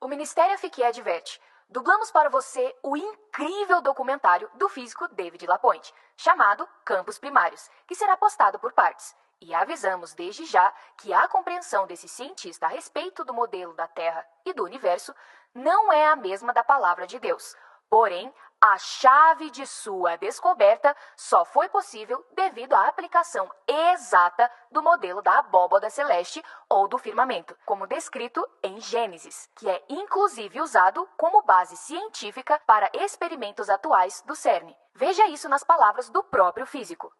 O Ministério FQ adverte. Dublamos para você o incrível documentário do físico David Lapointe, chamado Campos Primários, que será postado por partes. E avisamos desde já que a compreensão desse cientista a respeito do modelo da Terra e do Universo não é a mesma da palavra de Deus. Porém, a chave de sua descoberta só foi possível devido à aplicação exata do modelo da abóbada celeste ou do firmamento, como descrito em Gênesis, que é inclusive usado como base científica para experimentos atuais do CERN. Veja isso nas palavras do próprio físico.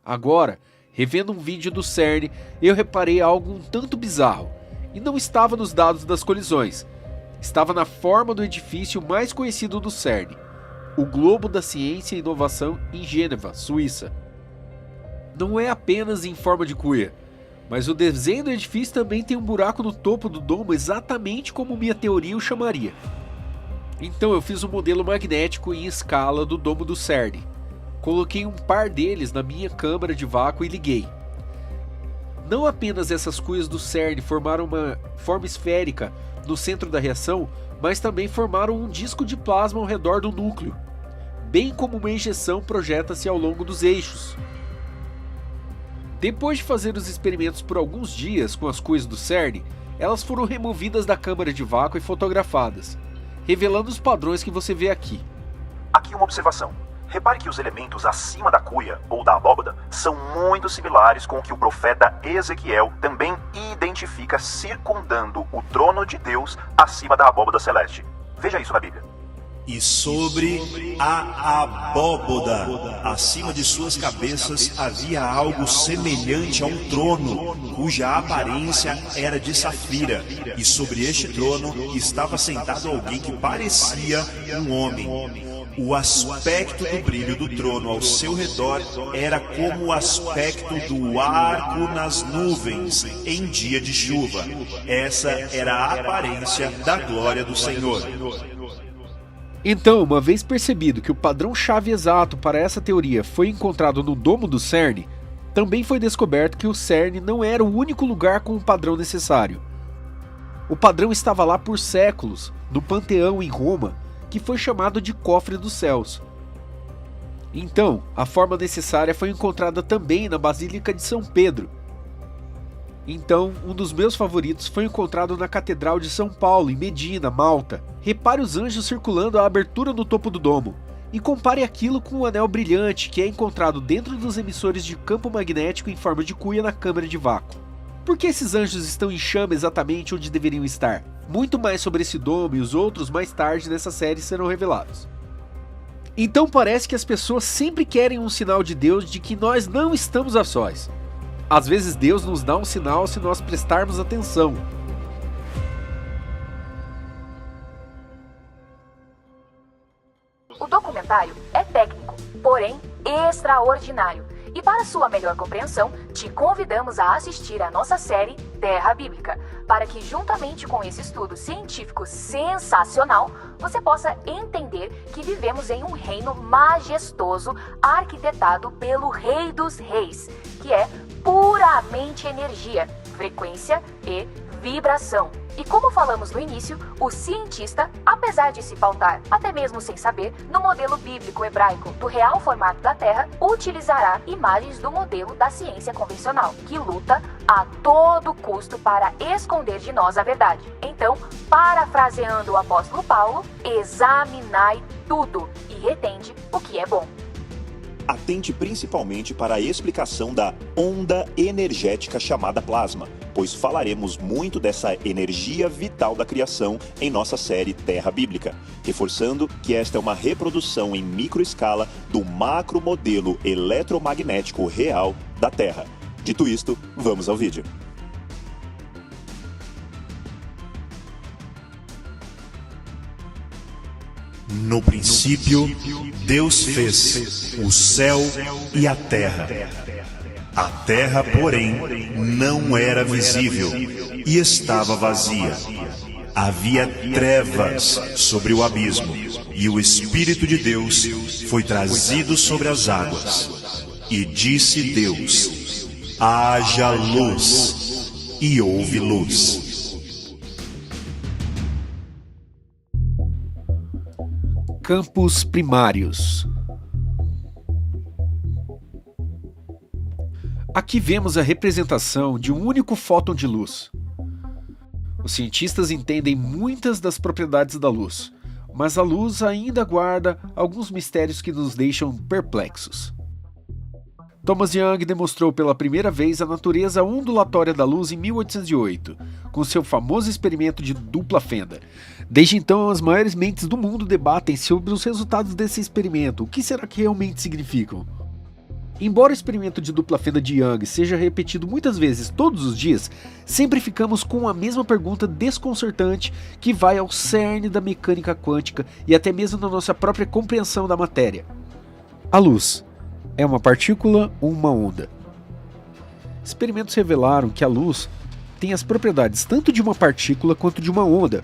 Agora, revendo um vídeo do CERN, eu reparei algo um tanto bizarro, e não estava nos dados das colisões. Estava na forma do edifício mais conhecido do CERN, o Globo da Ciência e Inovação em Gênova, Suíça. Não é apenas em forma de cuia, mas o desenho do edifício também tem um buraco no topo do domo exatamente como minha teoria o chamaria. Então eu fiz um modelo magnético em escala do domo do CERN. Coloquei um par deles na minha câmara de vácuo e liguei. Não apenas essas cuias do CERN formaram uma forma esférica no centro da reação, mas também formaram um disco de plasma ao redor do núcleo, bem como uma injeção projeta-se ao longo dos eixos. Depois de fazer os experimentos por alguns dias com as cuias do CERN, elas foram removidas da câmara de vácuo e fotografadas, revelando os padrões que você vê aqui. Aqui uma observação. Repare que os elementos acima da cuia, ou da abóbada, são muito similares com o que o profeta Ezequiel também identifica circundando o trono de Deus acima da abóbada celeste. Veja isso na Bíblia. E sobre a abóbada, acima de suas cabeças, havia algo semelhante a um trono, cuja aparência era de safira. E sobre este trono estava sentado alguém que parecia um homem. O aspecto do brilho do trono ao seu redor era como o aspecto do arco nas nuvens em dia de chuva. Essa era a aparência da glória do Senhor. Então, uma vez percebido que o padrão-chave exato para essa teoria foi encontrado no domo do CERN, também foi descoberto que o CERN não era o único lugar com o padrão necessário. O padrão estava lá por séculos, no Panteão em Roma, que foi chamado de Cofre dos Céus. Então, a forma necessária foi encontrada também na Basílica de São Pedro. Então, um dos meus favoritos foi encontrado na Catedral de São Paulo, em Medina, Malta. Repare os anjos circulando a abertura no topo do domo, e compare aquilo com o anel brilhante que é encontrado dentro dos emissores de campo magnético em forma de cuia na câmara de vácuo. Por que esses anjos estão em chama exatamente onde deveriam estar? Muito mais sobre esse domo e os outros mais tarde nessa série serão revelados. Então parece que as pessoas sempre querem um sinal de Deus de que nós não estamos a sós. Às vezes Deus nos dá um sinal se nós prestarmos atenção. O documentário é técnico, porém extraordinário. E para sua melhor compreensão, te convidamos a assistir à nossa série Terra Bíblica, para que juntamente com esse estudo científico sensacional, você possa entender que vivemos em um reino majestoso arquitetado pelo Rei dos Reis, que é puramente energia, frequência e vibração. E como falamos no início, o cientista, apesar de se pautar, até mesmo sem saber, no modelo bíblico hebraico do real formato da Terra, utilizará imagens do modelo da ciência convencional, que luta a todo custo para esconder de nós a verdade. Então, parafraseando o apóstolo Paulo, examinai tudo e retende o que é bom. Atente principalmente para a explicação da onda energética chamada plasma, pois falaremos muito dessa energia vital da criação em nossa série Terra Bíblica, reforçando que esta é uma reprodução em microescala do macromodelo eletromagnético real da Terra. Dito isto, vamos ao vídeo. No princípio, Deus fez o céu e a terra. A terra, porém, não era visível e estava vazia. Havia trevas sobre o abismo, e o Espírito de Deus foi trazido sobre as águas. E disse Deus: haja luz, e houve luz. Campos primários. Aqui vemos a representação de um único fóton de luz. Os cientistas entendem muitas das propriedades da luz, mas a luz ainda guarda alguns mistérios que nos deixam perplexos. Thomas Young demonstrou pela primeira vez a natureza ondulatória da luz em 1808, com seu famoso experimento de dupla fenda. Desde então, as maiores mentes do mundo debatem sobre os resultados desse experimento. O que será que realmente significam? Embora o experimento de dupla fenda de Young seja repetido muitas vezes todos os dias, sempre ficamos com a mesma pergunta desconcertante que vai ao cerne da mecânica quântica e até mesmo na nossa própria compreensão da matéria. A luz é uma partícula ou uma onda? Experimentos revelaram que a luz tem as propriedades tanto de uma partícula quanto de uma onda.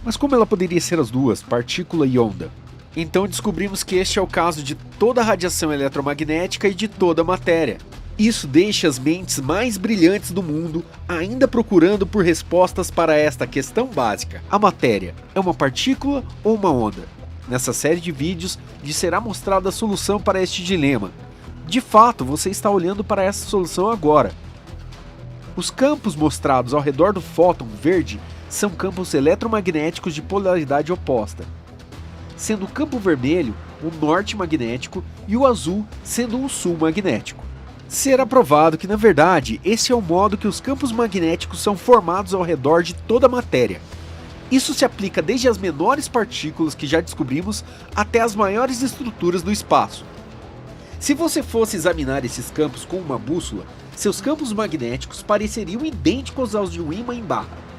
Mas como ela poderia ser as duas, partícula e onda? Então descobrimos que este é o caso de toda a radiação eletromagnética e de toda a matéria. Isso deixa as mentes mais brilhantes do mundo ainda procurando por respostas para esta questão básica. A matéria é uma partícula ou uma onda? Nessa série de vídeos lhe será mostrada a solução para este dilema. De fato, você está olhando para essa solução agora. Os campos mostrados ao redor do fóton verde são campos eletromagnéticos de polaridade oposta, sendo o campo vermelho o norte magnético e o azul sendo o sul magnético. Será provado que, na verdade, esse é o modo que os campos magnéticos são formados ao redor de toda a matéria. Isso se aplica desde as menores partículas que já descobrimos até as maiores estruturas do espaço. Se você fosse examinar esses campos com uma bússola, seus campos magnéticos pareceriam idênticos aos de um ímã em barra.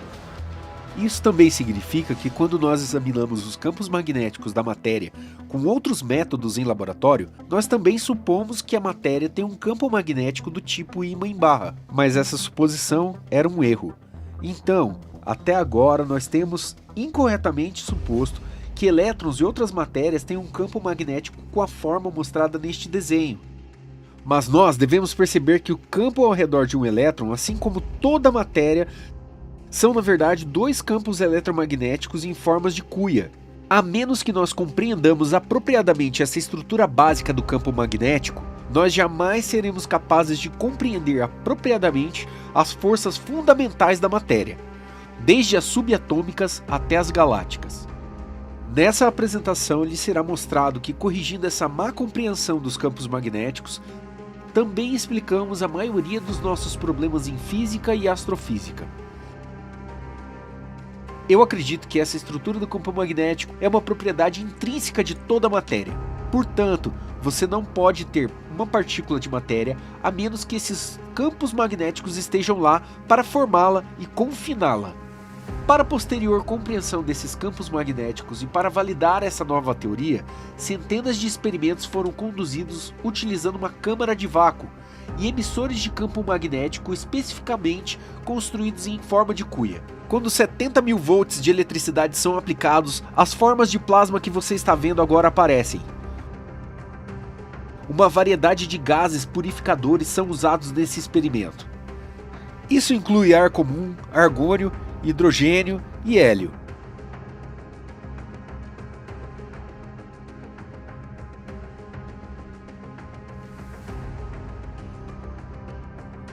Isso também significa que quando nós examinamos os campos magnéticos da matéria com outros métodos em laboratório, nós também supomos que a matéria tem um campo magnético do tipo ímã em barra, mas essa suposição era um erro. Então, até agora nós temos incorretamente suposto que elétrons e outras matérias têm um campo magnético com a forma mostrada neste desenho. Mas nós devemos perceber que o campo ao redor de um elétron, assim como toda a matéria, são na verdade dois campos eletromagnéticos em formas de cuia. A menos que nós compreendamos apropriadamente essa estrutura básica do campo magnético, nós jamais seremos capazes de compreender apropriadamente as forças fundamentais da matéria, desde as subatômicas até as galácticas. Nessa apresentação lhe será mostrado que, corrigindo essa má compreensão dos campos magnéticos, também explicamos a maioria dos nossos problemas em física e astrofísica. Eu acredito que essa estrutura do campo magnético é uma propriedade intrínseca de toda a matéria. Portanto, você não pode ter uma partícula de matéria a menos que esses campos magnéticos estejam lá para formá-la e confiná-la. Para posterior compreensão desses campos magnéticos e para validar essa nova teoria, centenas de experimentos foram conduzidos utilizando uma câmara de vácuo e emissores de campo magnético especificamente construídos em forma de cuia. Quando 70 mil volts de eletricidade são aplicados, as formas de plasma que você está vendo agora aparecem. Uma variedade de gases purificadores são usados nesse experimento. Isso inclui ar comum, argônio, hidrogênio e hélio.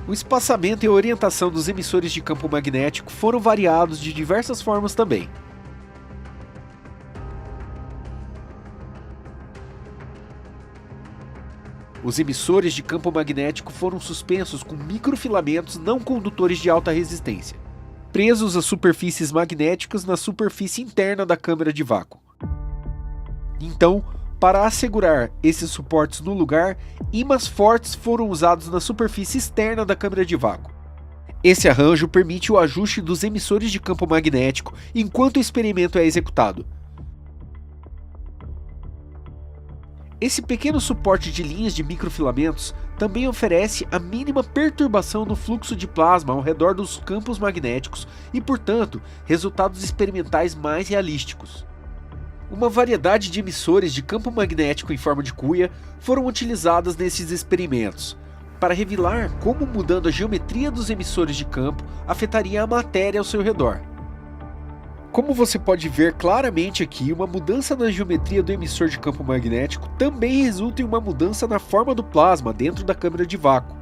O espaçamento e a orientação dos emissores de campo magnético foram variados de diversas formas também. Os emissores de campo magnético foram suspensos com microfilamentos não condutores de alta resistência, presos às superfícies magnéticas na superfície interna da câmara de vácuo. Então, para assegurar esses suportes no lugar, ímãs fortes foram usados na superfície externa da câmara de vácuo. Esse arranjo permite o ajuste dos emissores de campo magnético enquanto o experimento é executado. Esse pequeno suporte de linhas de microfilamentos também oferece a mínima perturbação no fluxo de plasma ao redor dos campos magnéticos e, portanto, resultados experimentais mais realísticos. Uma variedade de emissores de campo magnético em forma de cuia foram utilizadas nesses experimentos, para revelar como mudando a geometria dos emissores de campo afetaria a matéria ao seu redor. Como você pode ver claramente aqui, uma mudança na geometria do emissor de campo magnético também resulta em uma mudança na forma do plasma dentro da câmara de vácuo.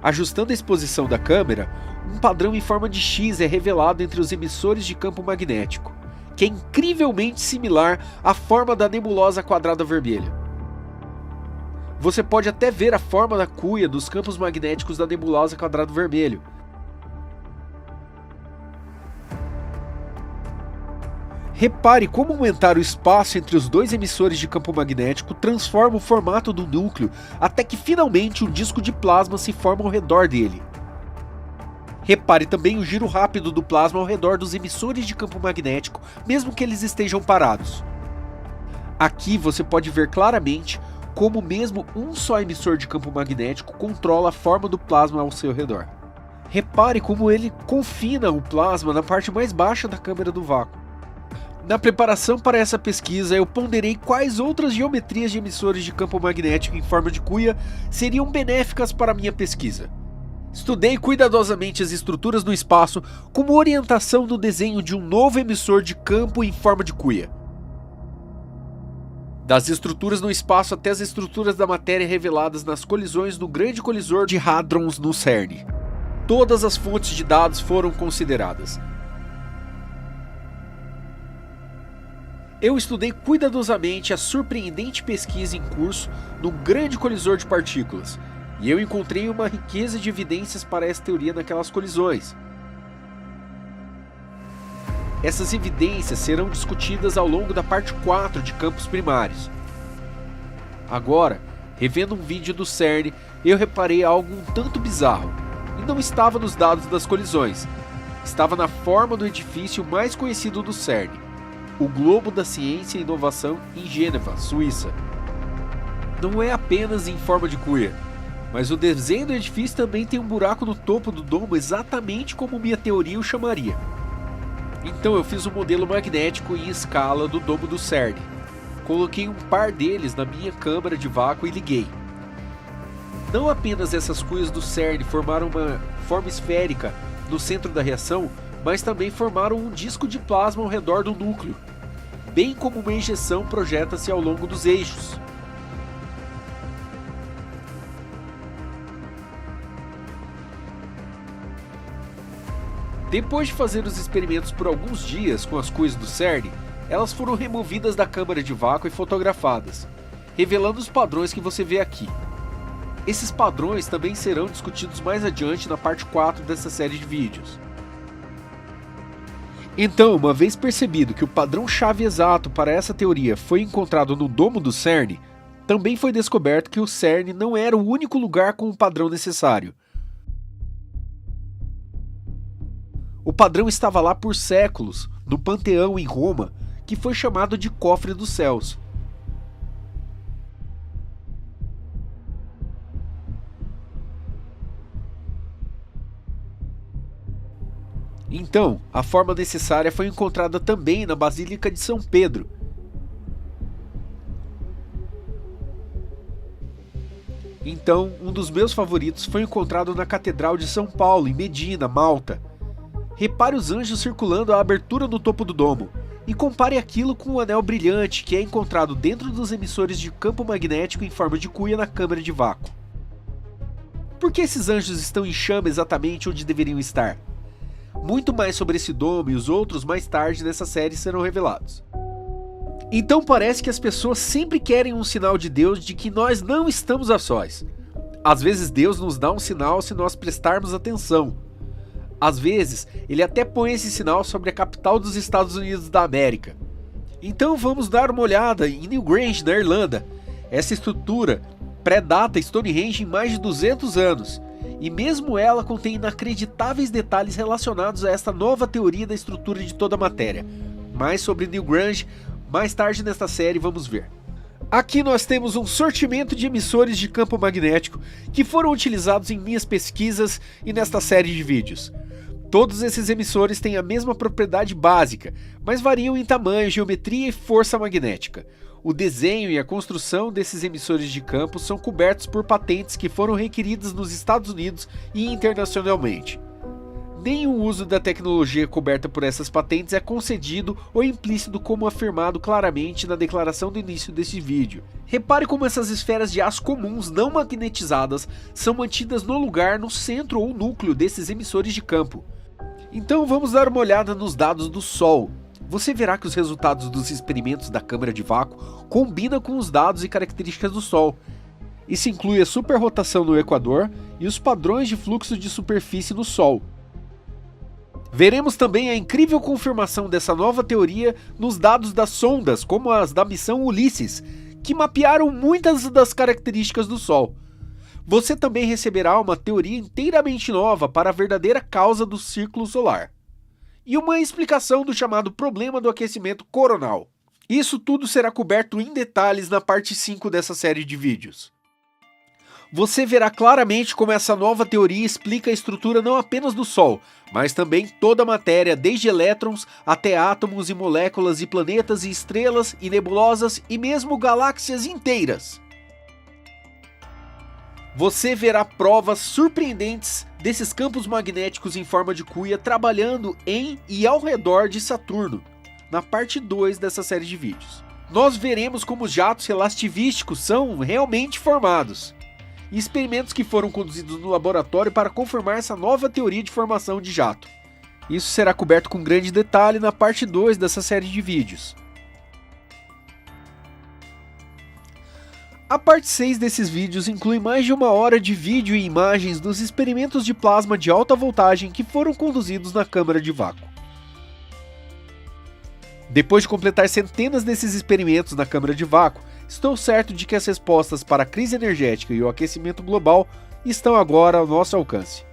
Ajustando a exposição da câmera, um padrão em forma de X é revelado entre os emissores de campo magnético, que é incrivelmente similar à forma da nebulosa quadrada vermelha. Você pode até ver a forma da cuia dos campos magnéticos da nebulosa quadrado vermelho. Repare como aumentar o espaço entre os dois emissores de campo magnético transforma o formato do núcleo até que finalmente um disco de plasma se forma ao redor dele. Repare também o giro rápido do plasma ao redor dos emissores de campo magnético, mesmo que eles estejam parados. Aqui você pode ver claramente como mesmo um só emissor de campo magnético controla a forma do plasma ao seu redor. Repare como ele confina o plasma na parte mais baixa da câmara do vácuo. Na preparação para essa pesquisa, eu ponderei quais outras geometrias de emissores de campo magnético em forma de cuia seriam benéficas para a minha pesquisa. Estudei cuidadosamente as estruturas no espaço como orientação no desenho de um novo emissor de campo em forma de cuia. Das estruturas no espaço até as estruturas da matéria reveladas nas colisões do Grande Colisor de Hadrons no CERN. Todas as fontes de dados foram consideradas. Eu estudei cuidadosamente a surpreendente pesquisa em curso no Grande Colisor de Partículas, e eu encontrei uma riqueza de evidências para essa teoria naquelas colisões. Essas evidências serão discutidas ao longo da parte 4 de campos primários. Agora, revendo um vídeo do CERN, eu reparei algo um tanto bizarro, e não estava nos dados das colisões, estava na forma do edifício mais conhecido do CERN, o Globo da Ciência e Inovação em Gêneva, Suíça. Não é apenas em forma de cuia, mas o desenho do edifício também tem um buraco no topo do domo exatamente como minha teoria o chamaria. Então eu fiz um modelo magnético em escala do domo do CERN. Coloquei um par deles na minha câmara de vácuo e liguei. Não apenas essas cuias do CERN formaram uma forma esférica no centro da reação, mas também formaram um disco de plasma ao redor do núcleo, bem como uma injeção projeta-se ao longo dos eixos. Depois de fazer os experimentos por alguns dias com as cuias do CERN, elas foram removidas da câmara de vácuo e fotografadas, revelando os padrões que você vê aqui. Esses padrões também serão discutidos mais adiante na parte 4 dessa série de vídeos. Então, uma vez percebido que o padrão-chave exato para essa teoria foi encontrado no domo do CERN, também foi descoberto que o CERN não era o único lugar com o padrão necessário. O padrão estava lá por séculos, no Panteão em Roma, que foi chamado de Cofre dos Céus. Então, a forma necessária foi encontrada também na Basílica de São Pedro. Então, um dos meus favoritos foi encontrado na Catedral de São Paulo, em Medina, Malta. Repare os anjos circulando a abertura no topo do domo, e compare aquilo com o anel brilhante que é encontrado dentro dos emissores de campo magnético em forma de cuia na câmara de vácuo. Por que esses anjos estão em chama exatamente onde deveriam estar? Muito mais sobre esse domo e os outros mais tarde nessa série serão revelados. Então parece que as pessoas sempre querem um sinal de Deus de que nós não estamos a sós. Às vezes Deus nos dá um sinal se nós prestarmos atenção. Às vezes ele até põe esse sinal sobre a capital dos Estados Unidos da América. Então vamos dar uma olhada em Newgrange, na Irlanda. Essa estrutura pré-data Stonehenge em mais de 200 anos. E mesmo ela contém inacreditáveis detalhes relacionados a esta nova teoria da estrutura de toda a matéria. Mais sobre Newgrange, mais tarde nesta série vamos ver. Aqui nós temos um sortimento de emissores de campo magnético que foram utilizados em minhas pesquisas e nesta série de vídeos. Todos esses emissores têm a mesma propriedade básica, mas variam em tamanho, geometria e força magnética. O desenho e a construção desses emissores de campo são cobertos por patentes que foram requeridas nos Estados Unidos e internacionalmente. Nenhum uso da tecnologia coberta por essas patentes é concedido ou implícito como afirmado claramente na declaração do início desse vídeo. Repare como essas esferas de aço comuns não magnetizadas são mantidas no lugar no centro ou núcleo desses emissores de campo. Então vamos dar uma olhada nos dados do Sol. Você verá que os resultados dos experimentos da câmara de vácuo combinam com os dados e características do Sol. Isso inclui a superrotação no Equador e os padrões de fluxo de superfície no Sol. Veremos também a incrível confirmação dessa nova teoria nos dados das sondas, como as da missão Ulisses, que mapearam muitas das características do Sol. Você também receberá uma teoria inteiramente nova para a verdadeira causa do círculo solar. E uma explicação do chamado problema do aquecimento coronal. Isso tudo será coberto em detalhes na parte 5 dessa série de vídeos. Você verá claramente como essa nova teoria explica a estrutura não apenas do Sol, mas também toda a matéria, desde elétrons até átomos e moléculas e planetas e estrelas e nebulosas e mesmo galáxias inteiras. Você verá provas surpreendentes desses campos magnéticos em forma de cuia trabalhando em e ao redor de Saturno, na parte 2 dessa série de vídeos. Nós veremos como os jatos relativísticos são realmente formados. E experimentos que foram conduzidos no laboratório para confirmar essa nova teoria de formação de jato. Isso será coberto com grande detalhe na parte 2 dessa série de vídeos. A parte 6 desses vídeos inclui mais de 1 hora de vídeo e imagens dos experimentos de plasma de alta voltagem que foram conduzidos na câmara de vácuo. Depois de completar centenas desses experimentos na câmara de vácuo, estou certo de que as respostas para a crise energética e o aquecimento global estão agora ao nosso alcance.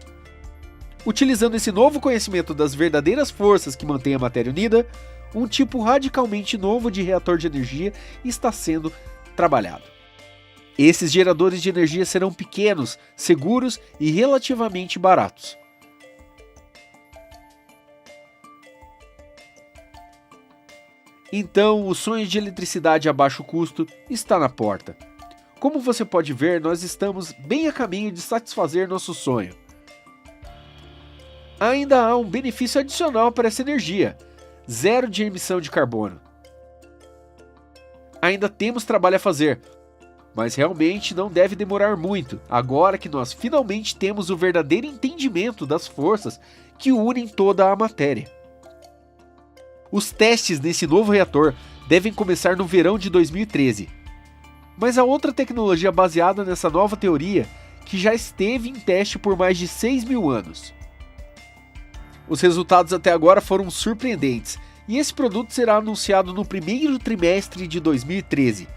Utilizando esse novo conhecimento das verdadeiras forças que mantêm a matéria unida, um tipo radicalmente novo de reator de energia está sendo trabalhado. Esses geradores de energia serão pequenos, seguros e relativamente baratos. Então, o sonho de eletricidade a baixo custo está na porta. Como você pode ver, nós estamos bem a caminho de satisfazer nosso sonho. Ainda há um benefício adicional para essa energia: zero de emissão de carbono. Ainda temos trabalho a fazer, mas realmente não deve demorar muito, agora que nós finalmente temos o verdadeiro entendimento das forças que unem toda a matéria. Os testes nesse novo reator devem começar no verão de 2013. Mas há outra tecnologia baseada nessa nova teoria que já esteve em teste por mais de 6.000 anos. Os resultados até agora foram surpreendentes e esse produto será anunciado no primeiro trimestre de 2013.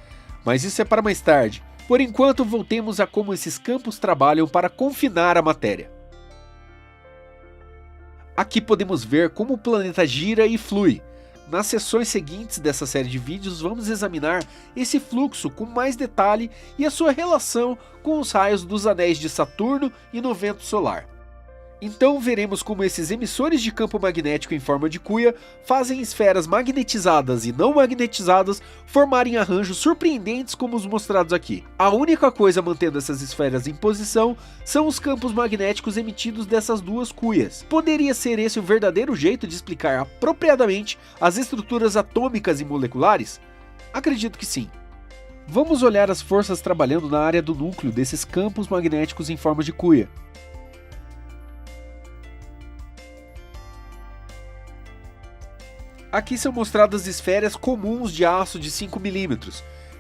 Mas isso é para mais tarde. Por enquanto, voltemos a como esses campos trabalham para confinar a matéria. Aqui podemos ver como o planeta gira e flui. Nas sessões seguintes dessa série de vídeos vamos examinar esse fluxo com mais detalhe e a sua relação com os raios dos anéis de Saturno e no vento solar. Então veremos como esses emissores de campo magnético em forma de cuia fazem esferas magnetizadas e não magnetizadas formarem arranjos surpreendentes como os mostrados aqui. A única coisa mantendo essas esferas em posição são os campos magnéticos emitidos dessas duas cuias. Poderia ser esse o verdadeiro jeito de explicar apropriadamente as estruturas atômicas e moleculares? Acredito que sim. Vamos olhar as forças trabalhando na área do núcleo desses campos magnéticos em forma de cuia. Aqui são mostradas esferas comuns de aço de 5 mm.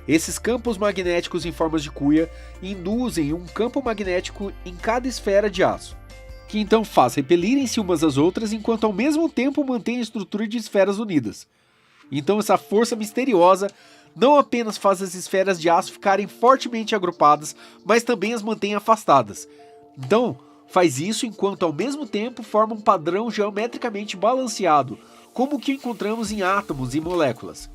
Esses campos magnéticos em formas de cuia induzem um campo magnético em cada esfera de aço, que então faz repelirem-se umas às outras enquanto ao mesmo tempo mantém a estrutura de esferas unidas. Então essa força misteriosa não apenas faz as esferas de aço ficarem fortemente agrupadas, mas também as mantém afastadas. Então faz isso enquanto ao mesmo tempo forma um padrão geometricamente balanceado, como o que encontramos em átomos e moléculas.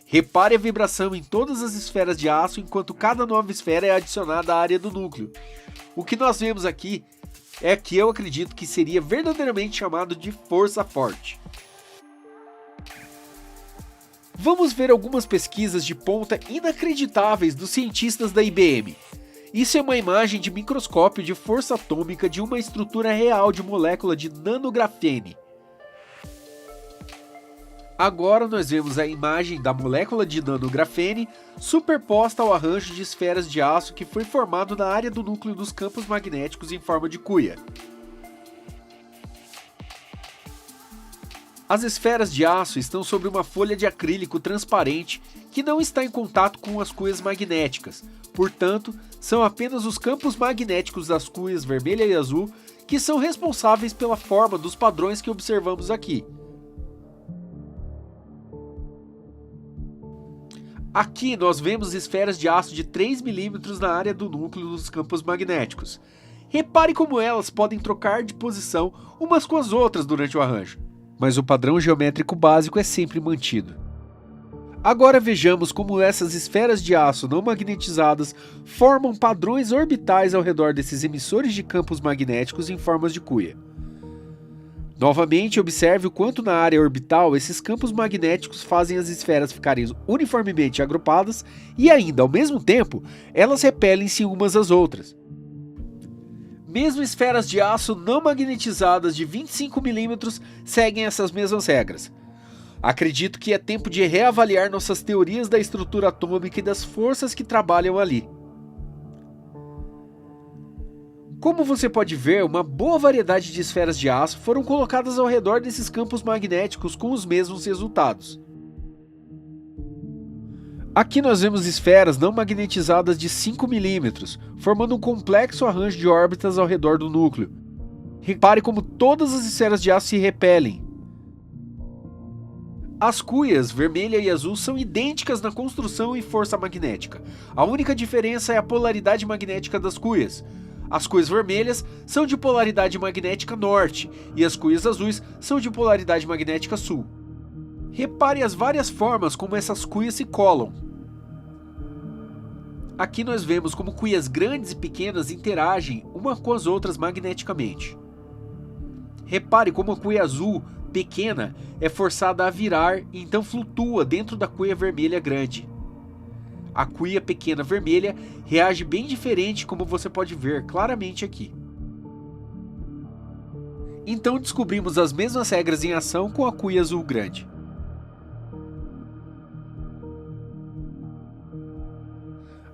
Repare a vibração em todas as esferas de aço enquanto cada nova esfera é adicionada à área do núcleo. O que nós vemos aqui é que eu acredito que seria verdadeiramente chamado de força forte. Vamos ver algumas pesquisas de ponta inacreditáveis dos cientistas da IBM. Isso é uma imagem de microscópio de força atômica de uma estrutura real de molécula de nanografene. Agora nós vemos a imagem da molécula de nanografene superposta ao arranjo de esferas de aço que foi formado na área do núcleo dos campos magnéticos em forma de cuia. As esferas de aço estão sobre uma folha de acrílico transparente que não está em contato com as cuias magnéticas, portanto, são apenas os campos magnéticos das cuias vermelha e azul que são responsáveis pela forma dos padrões que observamos aqui. Aqui nós vemos esferas de aço de 3 mm na área do núcleo dos campos magnéticos. Repare como elas podem trocar de posição umas com as outras durante o arranjo, mas o padrão geométrico básico é sempre mantido. Agora vejamos como essas esferas de aço não magnetizadas formam padrões orbitais ao redor desses emissores de campos magnéticos em formas de cuia. Novamente, observe o quanto na área orbital esses campos magnéticos fazem as esferas ficarem uniformemente agrupadas e ainda, ao mesmo tempo, elas repelem-se umas às outras. Mesmo esferas de aço não magnetizadas de 25 mm seguem essas mesmas regras. Acredito que é tempo de reavaliar nossas teorias da estrutura atômica e das forças que trabalham ali. Como você pode ver, uma boa variedade de esferas de aço foram colocadas ao redor desses campos magnéticos com os mesmos resultados. Aqui nós vemos esferas não magnetizadas de 5 mm, formando um complexo arranjo de órbitas ao redor do núcleo. Repare como todas as esferas de aço se repelem. As cuias vermelha e azul são idênticas na construção e força magnética. A única diferença é a polaridade magnética das cuias. As cuias vermelhas são de polaridade magnética norte e as cuias azuis são de polaridade magnética sul. Repare as várias formas como essas cuias se colam. Aqui nós vemos como cuias grandes e pequenas interagem uma com as outras magneticamente. Repare como a cuia azul pequena é forçada a virar e então flutua dentro da cuia vermelha grande. A cuia pequena vermelha reage bem diferente, como você pode ver claramente aqui. Então descobrimos as mesmas regras em ação com a cuia azul grande.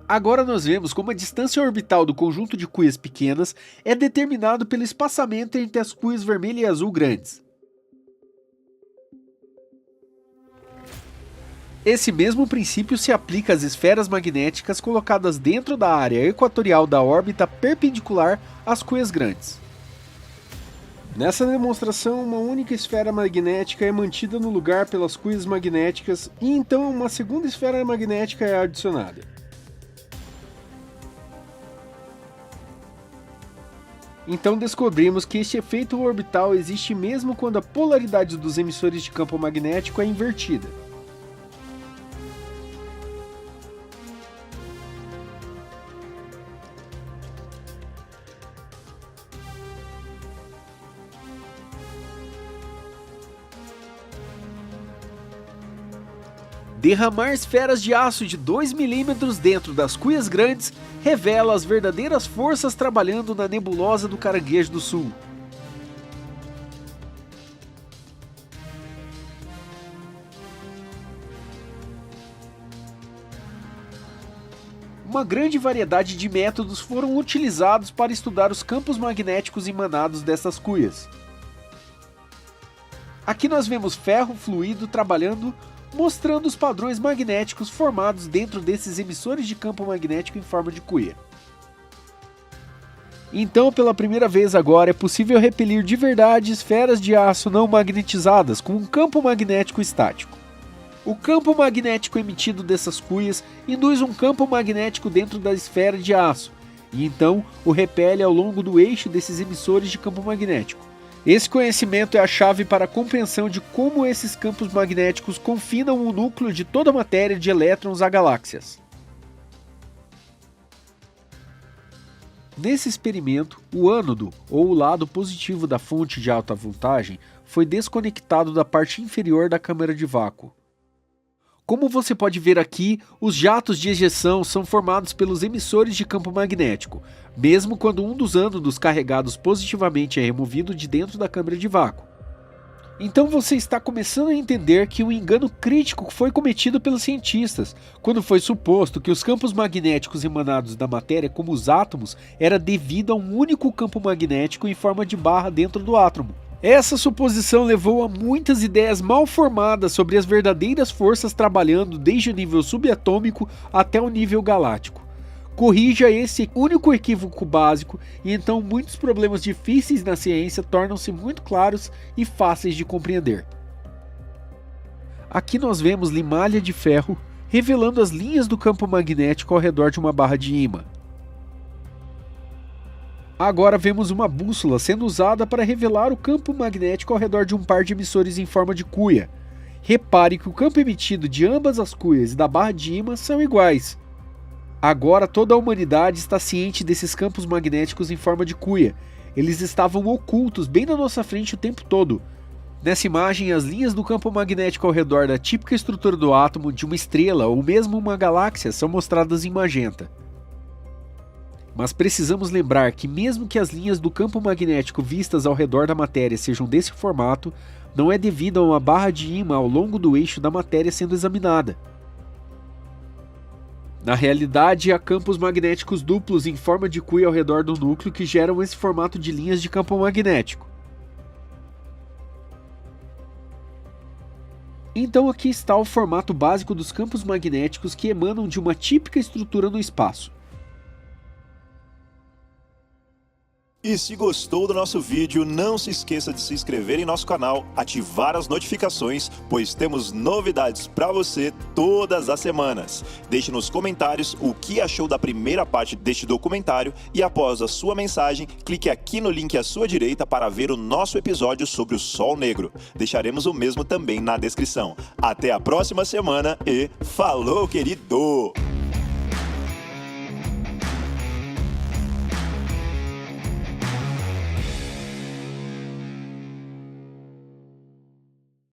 Agora nós vemos como a distância orbital do conjunto de cuias pequenas é determinado pelo espaçamento entre as cuias vermelha e azul grandes. Esse mesmo princípio se aplica às esferas magnéticas colocadas dentro da área equatorial da órbita perpendicular às cuias grandes. Nessa demonstração, uma única esfera magnética é mantida no lugar pelas cuias magnéticas e então uma segunda esfera magnética é adicionada. Então descobrimos que este efeito orbital existe mesmo quando a polaridade dos emissores de campo magnético é invertida. Derramar esferas de aço de 2 mm dentro das cuias grandes revela as verdadeiras forças trabalhando na nebulosa do Caranguejo do Sul. Uma grande variedade de métodos foram utilizados para estudar os campos magnéticos emanados dessas cuias. Aqui nós vemos ferro fluido trabalhando, mostrando os padrões magnéticos formados dentro desses emissores de campo magnético em forma de cuia. Então, pela primeira vez agora, é possível repelir de verdade esferas de aço não magnetizadas com um campo magnético estático. O campo magnético emitido dessas cuias induz um campo magnético dentro da esfera de aço, e então o repele ao longo do eixo desses emissores de campo magnético. Esse conhecimento é a chave para a compreensão de como esses campos magnéticos confinam o núcleo de toda a matéria de elétrons a galáxias. Nesse experimento, o ânodo, ou o lado positivo da fonte de alta voltagem, foi desconectado da parte inferior da câmara de vácuo. Como você pode ver aqui, os jatos de ejeção são formados pelos emissores de campo magnético, mesmo quando um dos ânodos carregados positivamente é removido de dentro da câmara de vácuo. Então você está começando a entender que um engano crítico foi cometido pelos cientistas, quando foi suposto que os campos magnéticos emanados da matéria, como os átomos, era devido a um único campo magnético em forma de barra dentro do átomo. Essa suposição levou a muitas ideias mal formadas sobre as verdadeiras forças trabalhando desde o nível subatômico até o nível galáctico. Corrija esse único equívoco básico e então muitos problemas difíceis na ciência tornam-se muito claros e fáceis de compreender. Aqui nós vemos limalha de ferro revelando as linhas do campo magnético ao redor de uma barra de ímã. Agora vemos uma bússola sendo usada para revelar o campo magnético ao redor de um par de emissores em forma de cuia. Repare que o campo emitido de ambas as cuias e da barra de ímã são iguais. Agora toda a humanidade está ciente desses campos magnéticos em forma de cuia. Eles estavam ocultos bem na nossa frente o tempo todo. Nessa imagem, as linhas do campo magnético ao redor da típica estrutura do átomo de uma estrela ou mesmo uma galáxia são mostradas em magenta. Mas precisamos lembrar que mesmo que as linhas do campo magnético vistas ao redor da matéria sejam desse formato, não é devido a uma barra de ímã ao longo do eixo da matéria sendo examinada. Na realidade, há campos magnéticos duplos em forma de cuia ao redor do núcleo que geram esse formato de linhas de campo magnético. Então aqui está o formato básico dos campos magnéticos que emanam de uma típica estrutura no espaço. E se gostou do nosso vídeo, não se esqueça de se inscrever em nosso canal, ativar as notificações, pois temos novidades para você todas as semanas. Deixe nos comentários o que achou da primeira parte deste documentário e após a sua mensagem, clique aqui no link à sua direita para ver o nosso episódio sobre o Sol Negro. Deixaremos o mesmo também na descrição. Até a próxima semana e falou, querido!